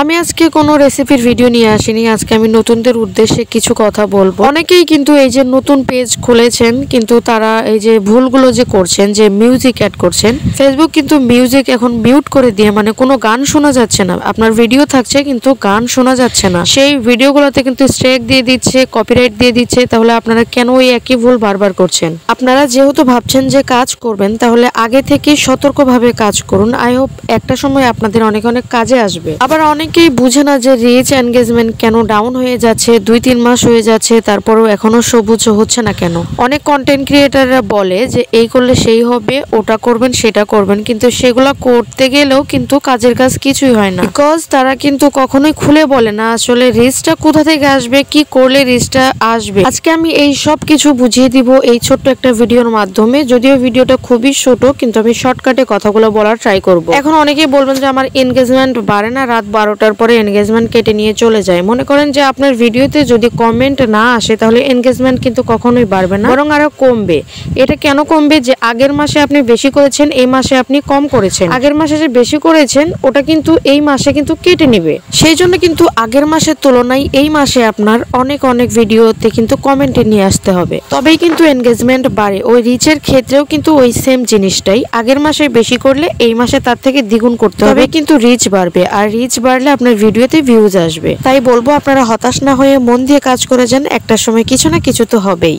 আমি আজকে কোনো রেসিপির ভিডিও নিয়ে আসিনি। আজকে আমি নতুনদের উদ্দেশ্যে কিছু কথা বলবো। অনেকেই কিন্তু এই যে নতুন পেজ খুলেছেন, কিন্তু তারা এই যে ভুলগুলো যে করছেন, যে মিউজিক অ্যাড করছেন। ফেসবুক কিন্তু মিউজিক এখন মিউট করে দিয়ে, মানে কোনো গান শোনা যাচ্ছে না। আপনার ভিডিও থাকছে কিন্তু গান শোনা যাচ্ছে না, সেই ভিডিওগুলোতে কিন্তু স্ট্রাইক দিয়ে দিচ্ছে, কপিরাইট দিয়ে দিচ্ছে। তাহলে আপনারা কেন ওই একই ভুল বারবার করছেন? আপনারা যেহেতু ভাবছেন যে কাজ করবেন, তাহলে আগে থেকে সতর্কভাবে কাজ করুন। আই হোপ একটা সময় আপনাদের অনেক অনেক কাজে আসবে। আবার অনেকেই বুঝে না যে রিচ এনগেজমেন্ট কেন ডাউন হয়ে যাচ্ছে, 2-3 মাস হয়ে যাচ্ছে, তারপরেও এখনো সবুজ হচ্ছে না কেন। অনেক কন্টেন্ট ক্রিয়েটাররা বলে যে এই করলে সেই হবে, ওটা করবেন, সেটা করবেন, কিন্তু সেগুলা করতে গেলেও কিন্তু কাজের কাজ কিছুই হয় না। বিকজ তারা কিন্তু কখনোই খুলে বলে না আসলে রিচটা কোথা থেকে আসবে, কি করলে রিচটা আসবে। আজকে আমি এই সব কিছু বুঝিয়ে দিব এই ছোট্ট একটা ভিডিওর মাধ্যমে। যদিও ভিডিওটা খুবই ছোট, কিন্তু আমি শর্টকাটে কথাগুলো বলার ট্রাই করব। এখন অনেকেই বলবেন যে আমার এনগেজমেন্ট বাড়ে না, রাত 12টার পরে এনগেজমেন্ট কেটে নিয়ে চলে যায়। মনে করেন যে আপনার ভিডিওতে যদি কমেন্ট না আসে, তাহলে এনগেজমেন্ট কিন্তু কখনোই বাড়বে না, বরং আরো কমবে। এটা কেন কমবে? যে আগের মাসে আপনি বেশি করেছেন, এই মাসে আপনি কম করেছেন। আগের মাসে যে বেশি করেছেন, ওটা কিন্তু এই মাসে কিন্তু কেটে নিবে। সেই জন্য কিন্তু আগের মাসের তুলনায় এই মাসে আপনার অনেক অনেক ভিডিওতে কিন্তু কমেন্টে নিয়ে আসতে হবে, তবেই কিন্তু এনগেজমেন্ট বাড়ে। ওই রিচের ক্ষেত্রেও কিন্তু ওই সেম জিনিসটাই, আগের মাসে বেশি করলে এই মাসে তার থেকে দ্বিগুণ করতে হবে, কিন্তু রিচ বাড়বে। আর রিচ বাড়লে আপনার ভিডিওতে ভিউজ আসবে। তাই বলবো আপনারা হতাশ না হয়ে মন দিয়ে কাজ করে যান, একটা সময় কিছু না কিছু তো হবেই।